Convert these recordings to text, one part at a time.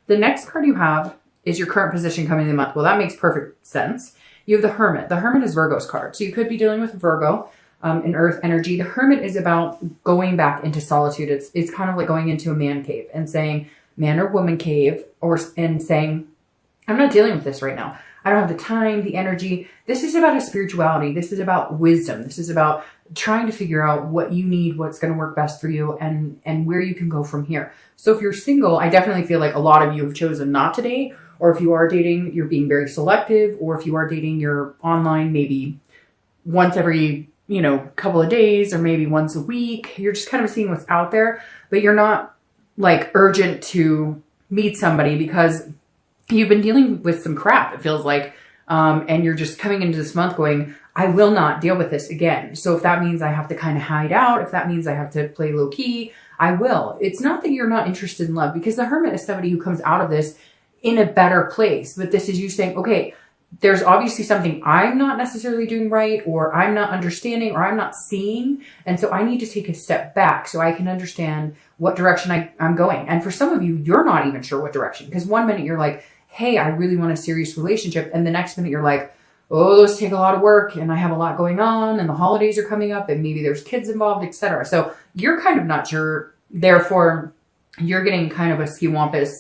The next card you have is your current position coming in the month. Well, that makes perfect sense. You have the Hermit. The Hermit is Virgo's card. So you could be dealing with Virgo, an earth energy. The Hermit is about going back into solitude. It's kind of like going into a man cave and saying, man or woman cave, and saying, I'm not dealing with this right now. I don't have the time, the energy. This is about a spirituality. This is about wisdom. This is about trying to figure out what you need, what's going to work best for you, and where you can go from here. So if you're single, I definitely feel like a lot of you have chosen not to date, or if you are dating, you're being very selective, or if you are dating, you're online maybe once every, couple of days, or maybe once a week. You're just kind of seeing what's out there, but you're not like urgent to meet somebody because you've been dealing with some crap, it feels like, and you're just coming into this month going, I will not deal with this again. So if that means I have to kind of hide out, if that means I have to play low key, I will. It's not that you're not interested in love, because the Hermit is somebody who comes out of this in a better place. But this is you saying, okay, there's obviously something I'm not necessarily doing right, or I'm not understanding, or I'm not seeing. And so I need to take a step back so I can understand what direction I'm going. And for some of you, you're not even sure what direction, because one minute you're like, hey, I really want a serious relationship. And the next minute you're like, oh, those take a lot of work and I have a lot going on and the holidays are coming up and maybe there's kids involved, etc. So you're kind of not sure. Therefore, you're getting kind of a skiwampus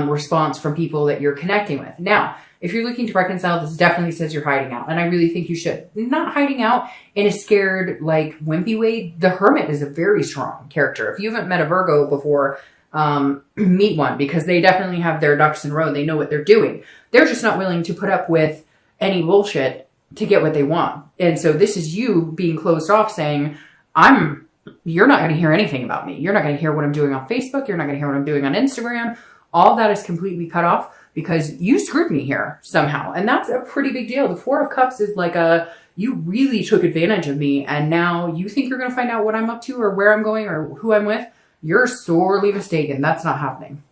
response from people that you're connecting with. Now, if you're looking to reconcile, this definitely says you're hiding out. And I really think you should. Not hiding out in a scared, like, wimpy way. The Hermit is a very strong character. If you haven't met a Virgo before, meet one, because they definitely have their ducks in a row. They know what they're doing. They're just not willing to put up with any bullshit to get what they want. And so this is you being closed off saying, you're not going to hear anything about me. You're not going to hear what I'm doing on Facebook. You're not going to hear what I'm doing on Instagram. All that is completely cut off because you screwed me here somehow. And that's a pretty big deal. The Four of Cups is like you really took advantage of me. And now you think you're going to find out what I'm up to or where I'm going or who I'm with. You're sorely mistaken. That's not happening.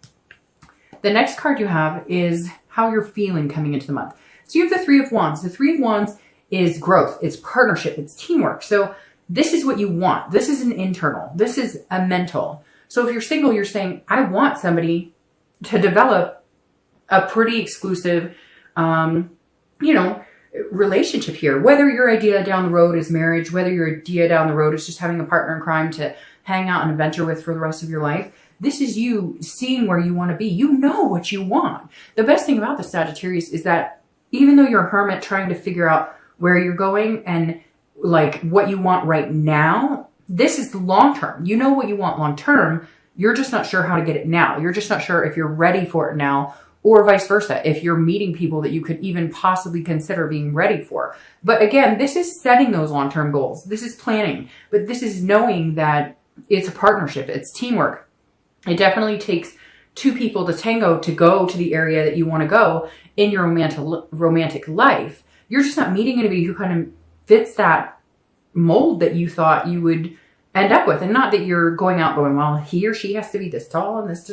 The next card you have is how you're feeling coming into the month. So you have the Three of Wands. The Three of Wands is growth. It's partnership. It's teamwork. So this is what you want. This is an internal. This is a mental. So if you're single, you're saying, I want somebody to develop a pretty exclusive, relationship here. Whether your idea down the road is marriage, whether your idea down the road is just having a partner in crime to hang out and adventure with for the rest of your life. This is you seeing where you want to be. You know what you want. The best thing about the Sagittarius is that even though you're a hermit trying to figure out where you're going and like what you want right now, this is the long term. You know what you want long term. You're just not sure how to get it now. You're just not sure if you're ready for it now, or vice versa, if you're meeting people that you could even possibly consider being ready for. But again, this is setting those long-term goals. This is planning, but this is knowing that it's a partnership. It's teamwork. It definitely takes two people to tango to go to the area that you want to go in your romantic life. You're just not meeting anybody who kind of fits that mold that you thought you would end up with. And not that you're going out going, well, he or she has to be this tall and this,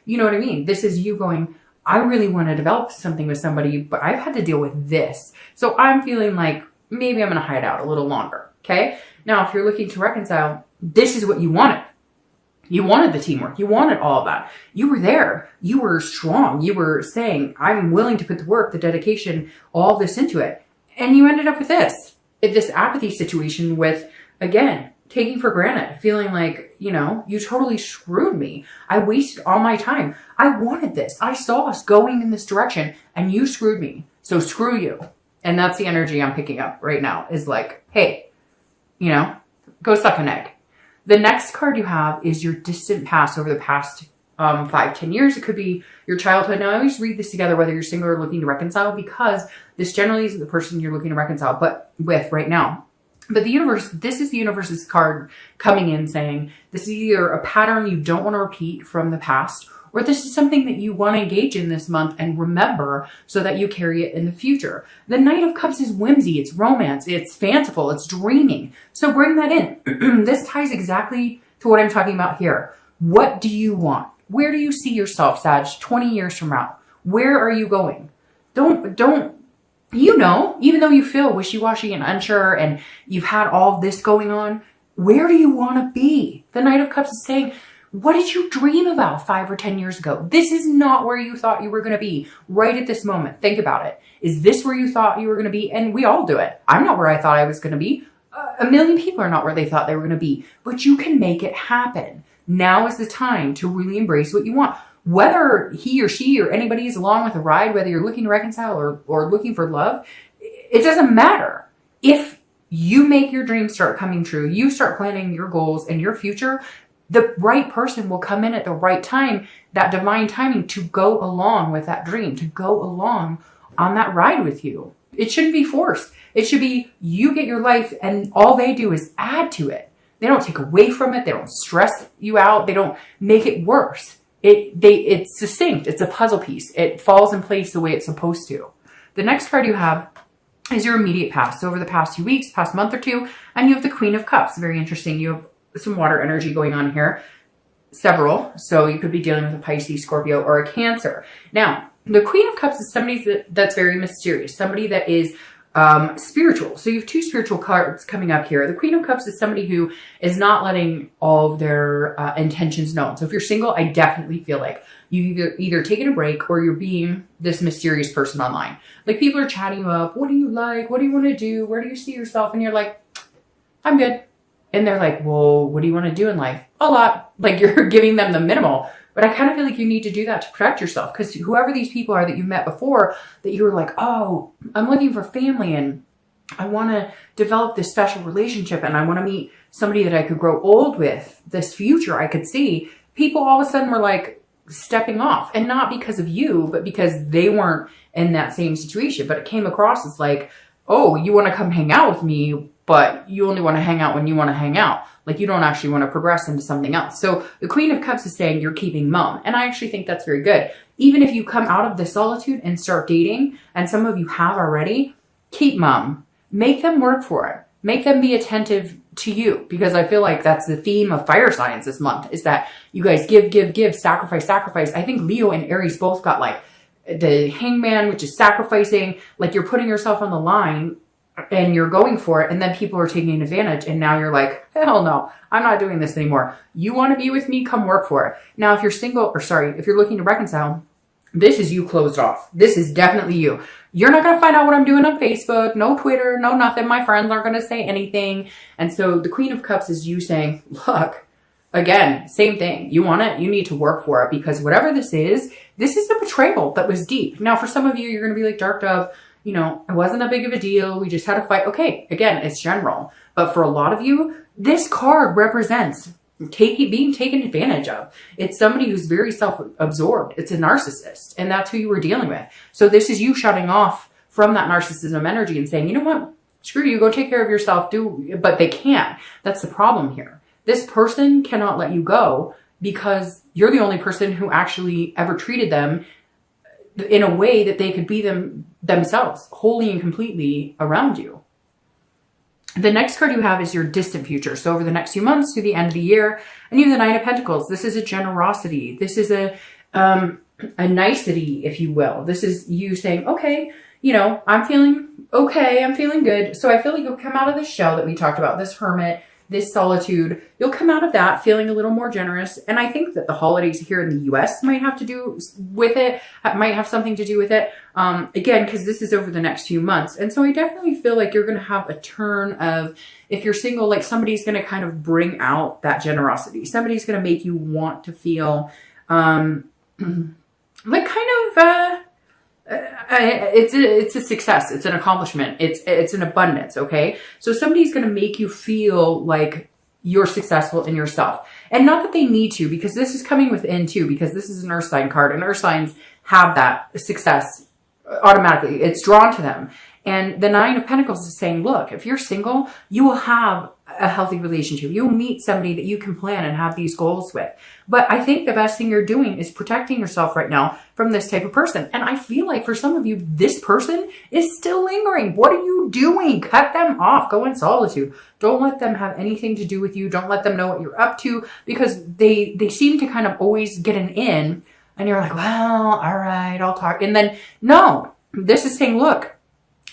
you know what I mean? This is you going, I really want to develop something with somebody, but I've had to deal with this. So I'm feeling like maybe I'm going to hide out a little longer. Okay. Now, if you're looking to reconcile, this is what you wanted. You wanted the teamwork. You wanted all of that. You were there. You were strong. You were saying, I'm willing to put the work, the dedication, all this into it. And you ended up with this apathy situation with, again, taking for granted, feeling like, you totally screwed me. I wasted all my time. I wanted this. I saw us going in this direction and you screwed me. So screw you. And that's the energy I'm picking up right now is like, hey, go suck an egg. The next card you have is your distant past over the past 5-10 years. It could be your childhood. Now, I always read this together, whether you're single or looking to reconcile, because this generally isn't the person you're looking to reconcile with right now. But this is the universe's card coming in saying this is either a pattern you don't want to repeat from the past, or this is something that you want to engage in this month and remember so that you carry it in the future. The Knight of Cups is whimsy, it's romance, it's fanciful, it's dreaming. So bring that in. This ties exactly to what I'm talking about here. What do you want? Where do you see yourself, Sag, 20 years from now? Where are you going? Don't, even though you feel wishy-washy and unsure and you've had all this going on, where do you want to be? The Knight of Cups is saying, What did you dream about 5 or 10 years ago? This is not where you thought you were going to be right at this moment. Think about it. Is this where you thought you were going to be? And we all do it. I'm not where I thought I was going to be. A million people are not where they thought they were going to be, but you can make it happen. Now is the time to really embrace what you want. Whether he or she or anybody is along with a ride, whether you're looking to reconcile or looking for love, it doesn't matter. If you make your dreams start coming true, you start planning your goals and your future, the right person will come in at the right time, that divine timing, to go along with that dream, to go along on that ride with you. It shouldn't be forced. It should be you get your life and all they do is add to it. They don't take away from it. They don't stress you out. They don't make it worse. It's succinct. It's a puzzle piece. It falls in place the way it's supposed to. The next card you have is your immediate past. So over the past few weeks, past month or two, and you have the Queen of Cups. Very interesting. You have some water energy going on here. Several. So you could be dealing with a Pisces, Scorpio, or a Cancer. Now, the Queen of Cups is somebody that's very mysterious. Somebody that is spiritual. So you have two spiritual cards coming up here. The Queen of Cups is somebody who is not letting all of their intentions known. So if you're single, I definitely feel like you either taking a break or you're being this mysterious person online. Like people are chatting you up. What do you like? What do you want to do? Where do you see yourself? And you're like, I'm good. And they're like, well, what do you want to do in life? A lot. Like you're giving them the minimal. But I kind of feel like you need to do that to protect yourself, because whoever these people are that you met before, that you were like, oh, I'm looking for family and I want to develop this special relationship and I want to meet somebody that I could grow old with, this future I could see. People all of a sudden were like stepping off, and not because of you, but because they weren't in that same situation. But it came across as like, oh, you want to come hang out with me, but you only want to hang out when you want to hang out. Like you don't actually want to progress into something else. So the Queen of Cups is saying you're keeping mum. And I actually think that's very good. Even if you come out of the solitude and start dating, and some of you have already, keep mum. Make them work for it. Make them be attentive to you, because I feel like that's the theme of fire signs this month, is that you guys give, sacrifice. I think Leo and Aries both got like the Hangman, which is sacrificing, like you're putting yourself on the line and you're going for it, and then people are taking advantage, and now you're like, hell no, I'm not doing this anymore. You want to be with me? Come work for it. Now, if you're single, if you're looking to reconcile, this is you closed off. This is definitely you. You're not going to find out what I'm doing on Facebook, no Twitter, no nothing. My friends aren't going to say anything. And so the Queen of Cups is you saying, look, again, same thing. You want it, you need to work for it, because whatever this is a betrayal that was deep. Now, for some of you, you're going to be like, Dark Dove, you know, it wasn't that big of a deal. We just had a fight. Okay, again, it's general. But for a lot of you, this card represents being taken advantage of. It's somebody who's very self-absorbed. It's a narcissist, and that's who you were dealing with. So this is you shutting off from that narcissism energy and saying, you know what? Screw you. Go take care of yourself. But they can't. That's the problem here. This person cannot let you go because you're the only person who actually ever treated them in a way that they could be themselves, wholly and completely around you. The next card you have is your distant future. So over the next few months to the end of the year, and you have the Nine of Pentacles. This is a generosity. This is a nicety, if you will. This is you saying, okay, you know, I'm feeling okay. I'm feeling good. So I feel like you'll come out of this shell that we talked about, this hermit, this solitude. You'll come out of that feeling a little more generous. And I think that the holidays here in the US might have to do with it, might have something to do with it. Again, because this is over the next few months. And so I definitely feel like you're going to have a turn of, if you're single, like somebody's going to kind of bring out that generosity. Somebody's going to make you want to feel like kind of, it's a success. It's an accomplishment. It's an abundance. Okay. So somebody's going to make you feel like you're successful in yourself, and not that they need to, because this is coming within too, because this is an earth sign card, and earth signs have that success automatically. It's drawn to them. And the Nine of Pentacles is saying, look, if you're single, you will have a healthy relationship. You'll meet somebody that you can plan and have these goals with. But I think the best thing you're doing is protecting yourself right now from this type of person. And I feel like for some of you, this person is still lingering. What are you doing? Cut them off. Go in solitude. Don't let them have anything to do with you. Don't let them know what you're up to, because they seem to kind of always get an in, and you're like, well, all right, I'll talk. And then no, this is saying, look,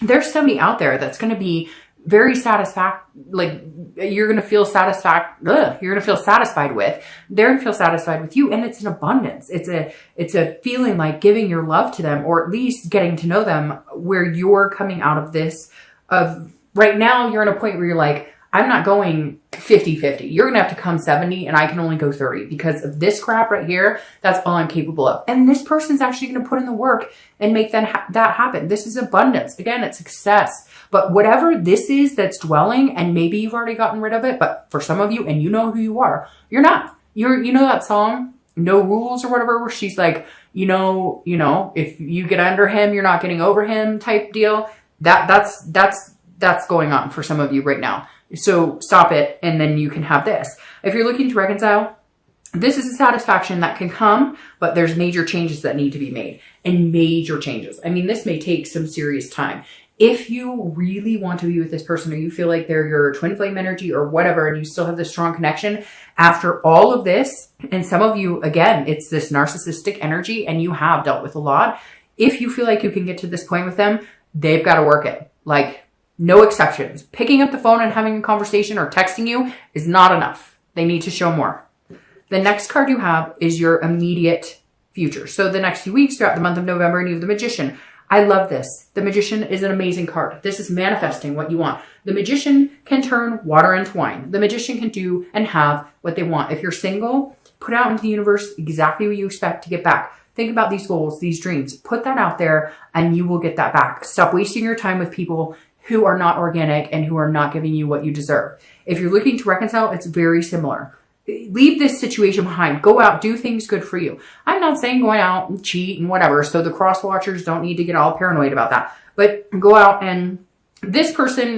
there's somebody out there that's going to be very like you're going to feel you're going to feel satisfied with. They're going to feel satisfied with you. And it's an abundance. It's a feeling like giving your love to them, or at least getting to know them, where you're coming out of this of right now. You're in a point where you're like, I'm not going 50-50. You're going to have to come 70 and I can only go 30 because of this crap right here. That's all I'm capable of. And this person's actually going to put in the work and make that happen. This is abundance. Again, it's success. But whatever this is that's dwelling, and maybe you've already gotten rid of it, but for some of you, and you know who you are, you're not. You know that song, No Rules or whatever, where she's like, you know, if you get under him, you're not getting over him type deal. That's going on for some of you right now. So stop it, and then you can have this. If you're looking to reconcile, this is a satisfaction that can come, but there's major changes that need to be made, and major changes. I mean, this may take some serious time. If you really want to be with this person, or you feel like they're your twin flame energy or whatever, and you still have this strong connection after all of this, and some of you, again, it's this narcissistic energy and you have dealt with a lot. If you feel like you can get to this point with them, they've got to work it. Like, no exceptions. Picking up the phone and having a conversation or texting you is not enough. They need to show more. The next card you have is your immediate future. So the next few weeks throughout the month of November, and you have the Magician. I love this. The Magician is an amazing card. This is manifesting what you want. The Magician can turn water into wine. The Magician can do and have what they want. If you're single, put out into the universe exactly what you expect to get back. Think about these goals, these dreams. Put that out there and you will get that back. Stop wasting your time with people who are not organic and who are not giving you what you deserve. If you're looking to reconcile, it's very similar. Leave this situation behind. Go out, do things good for you. I'm not saying going out and cheat and whatever, so the cross watchers don't need to get all paranoid about that. But go out, and this person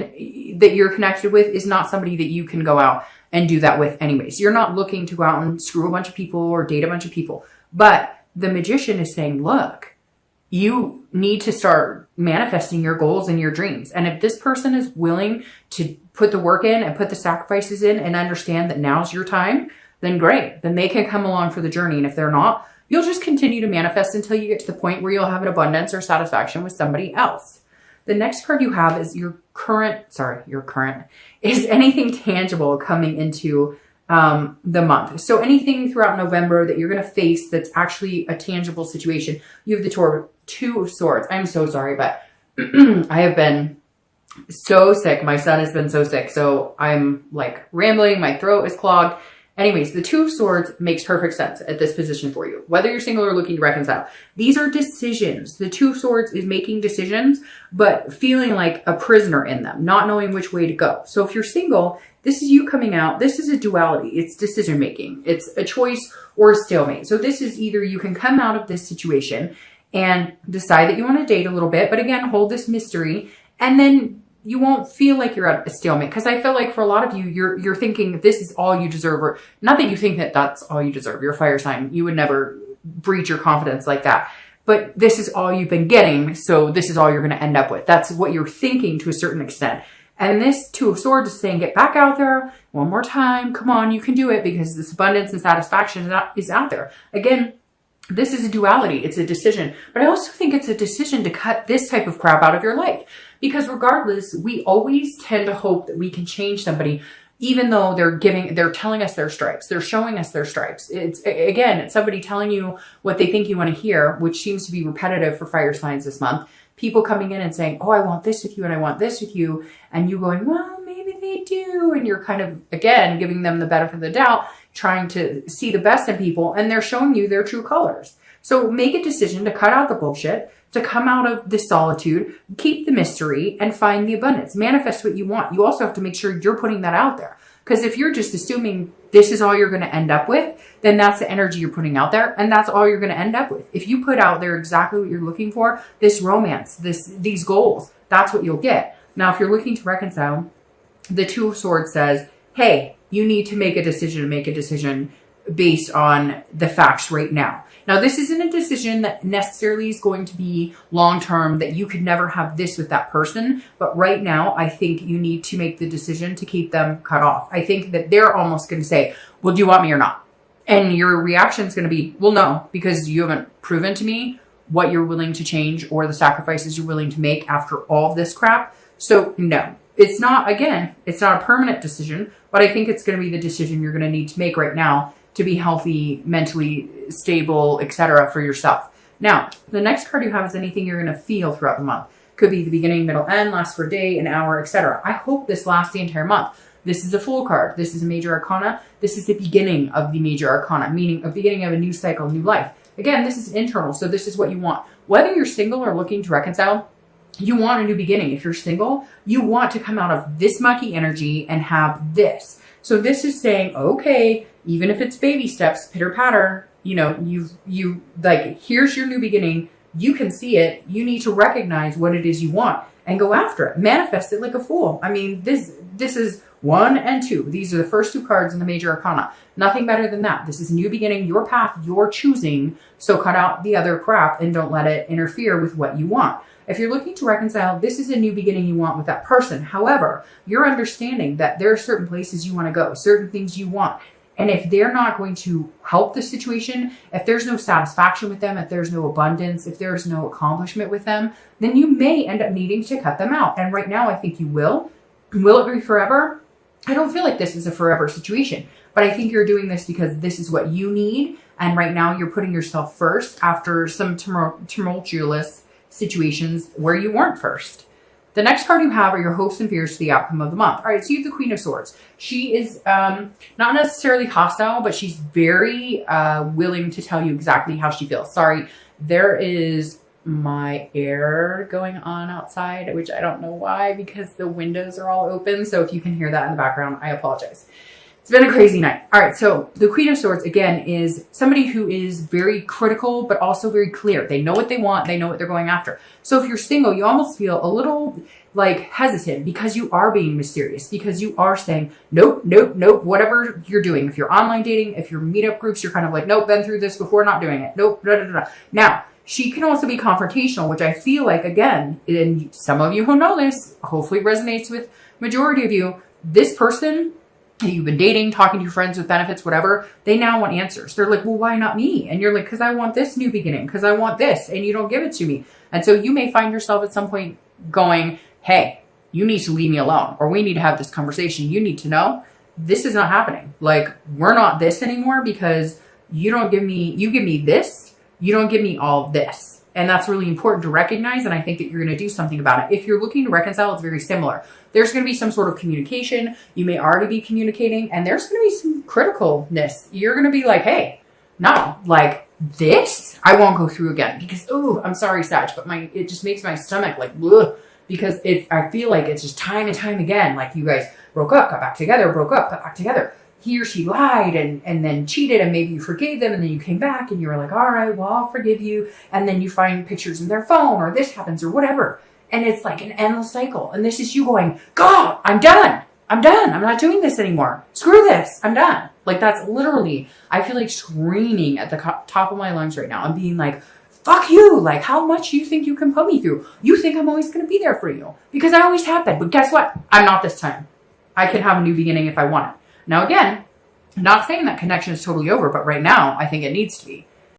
that you're connected with is not somebody that you can go out and do that with anyways. You're not looking to go out and screw a bunch of people or date a bunch of people. But the Magician is saying, look, you need to start manifesting your goals and your dreams. And if this person is willing to put the work in and put the sacrifices in and understand that now's your time, then great. Then they can come along for the journey. And if they're not, you'll just continue to manifest until you get to the point where you'll have an abundance or satisfaction with somebody else. The next card you have is your current, is anything tangible coming into the month. So anything throughout November that you're going to face that's actually a tangible situation. You have the Two of Swords. I'm so sorry, but I have been so sick. My son has been so sick. So I'm like rambling. My throat is clogged. Anyways, the Two of Swords makes perfect sense at this position for you. Whether you're single or looking to reconcile. These are decisions. The Two of Swords is making decisions, but feeling like a prisoner in them, not knowing which way to go. So if you're single, this is you coming out. This is a duality. It's decision making. It's a choice or a stalemate. So this is either you can come out of this situation and decide that you want to date a little bit, but again, hold this mystery, and then you won't feel like you're at a stalemate. Because I feel like for a lot of you, you're thinking this is all you deserve, or not that you think that that's all you deserve. You're a fire sign. You would never breach your confidence like that. But this is all you've been getting, so this is all you're going to end up with. That's what you're thinking to a certain extent. And this Two of Swords is saying, get back out there one more time. Come on, you can do it, because this abundance and satisfaction is out there. Again, this is a duality. It's a decision. But I also think it's a decision to cut this type of crap out of your life. Because regardless, we always tend to hope that we can change somebody, even though they're telling us their stripes. They're showing us their stripes. It's somebody telling you what they think you want to hear, which seems to be repetitive for fire signs this month. People coming in and saying, oh, I want this with you and I want this with you. And you going, well, maybe they do. And you're kind of, again, giving them the benefit of the doubt, trying to see the best in people. And they're showing you their true colors. So make a decision to cut out the bullshit, to come out of the solitude, keep the mystery, and find the abundance. Manifest what you want. You also have to make sure you're putting that out there. Because if you're just assuming this is all you're going to end up with, then that's the energy you're putting out there, and that's all you're going to end up with. If you put out there exactly what you're looking for, this romance, these goals, that's what you'll get. Now, if you're looking to reconcile, the Two of Swords says, hey, you need to make a decision based on the facts right now. Now, this isn't a decision that necessarily is going to be long-term, that you could never have this with that person. But right now, I think you need to make the decision to keep them cut off. I think that they're almost going to say, well, do you want me or not? And your reaction is going to be, well, no, because you haven't proven to me what you're willing to change or the sacrifices you're willing to make after all of this crap. So no, It's not, again, it's not a permanent decision, but I think it's going to be the decision you're going to need to make right now to be healthy, mentally stable, etc. for yourself. Now, the next card you have is anything you're going to feel throughout the month. Could be the beginning, middle, end, lasts for a day, an hour, etc. I hope this lasts the entire month. This is a Fool card. This is a major arcana. This is the beginning of the major arcana, meaning a beginning of a new cycle, new life. Again, this is internal, so this is what you want. Whether you're single or looking to reconcile, you want a new beginning. If you're single, you want to come out of this mucky energy and have this. So this is saying, okay, even if it's baby steps, pitter patter, you know, you like, here's your new beginning. You can see it. You need to recognize what it is you want and go after it. Manifest it like a fool. I mean, this is 1 and 2. These are the first 2 cards in the major arcana. Nothing better than that. This is a new beginning, your path, your choosing. So cut out the other crap and don't let it interfere with what you want. If you're looking to reconcile, this is a new beginning you want with that person. However, you're understanding that there are certain places you want to go, certain things you want. And if they're not going to help the situation, if there's no satisfaction with them, if there's no abundance, if there's no accomplishment with them, then you may end up needing to cut them out. And right now, I think you will. Will it be forever? I don't feel like this is a forever situation, but I think you're doing this because this is what you need. And right now you're putting yourself first after some tumultuous situations where you weren't first. The next card you have are your hopes and fears to the outcome of the month. All right, so you have the Queen of Swords. She is not necessarily hostile, but she's very willing to tell you exactly how she feels. Sorry, there is my air going on outside, which I don't know why, because the windows are all open. So if you can hear that in the background, I apologize. It's been a crazy night. All right, so the Queen of Swords, again, is somebody who is very critical, but also very clear. They know what they want. They know what they're going after. So if you're single, you almost feel a little like hesitant because you are being mysterious, because you are saying, nope, nope, nope, whatever you're doing. If you're online dating, if you're meetup groups, you're kind of like, nope, been through this before, not doing it. Nope, da, da, da, da. Now, she can also be confrontational, which I feel like, again, and some of you who know this, hopefully resonates with majority of you, this person you've been dating, talking to your friends with benefits, whatever, they now want answers. They're like, well, why not me? And you're like, because I want this new beginning, because I want this, and you don't give it to me. And so you may find yourself at some point going, hey, you need to leave me alone, or we need to have this conversation. You need to know this is not happening. Like, we're not this anymore because you give me this, you don't give me all this. And that's really important to recognize. And I think that you're going to do something about it. If you're looking to reconcile, it's very similar. There's going to be some sort of communication. You may already be communicating, and there's going to be some criticalness. You're going to be like, hey, no, like this, I won't go through again because, oh, I'm sorry, Sag, but it just makes my stomach like, ugh, because I feel like it's just time and time again. Like you guys broke up, got back together, broke up, got back together. He or she lied and then cheated, and maybe you forgave them, and then you came back and you were like, all right, well, I'll forgive you. And then you find pictures in their phone, or this happens or whatever. And it's like an endless cycle. And this is you going, God, I'm done. I'm done. I'm not doing this anymore. Screw this. I'm done. Like that's literally, I feel like screaming at the top of my lungs right now and being like, fuck you. Like how much do you think you can put me through? You think I'm always going to be there for you because I always have been. But guess what? I'm not this time. I can have a new beginning if I want it. Now, again, I'm not saying that connection is totally over, but right now I think it needs to be.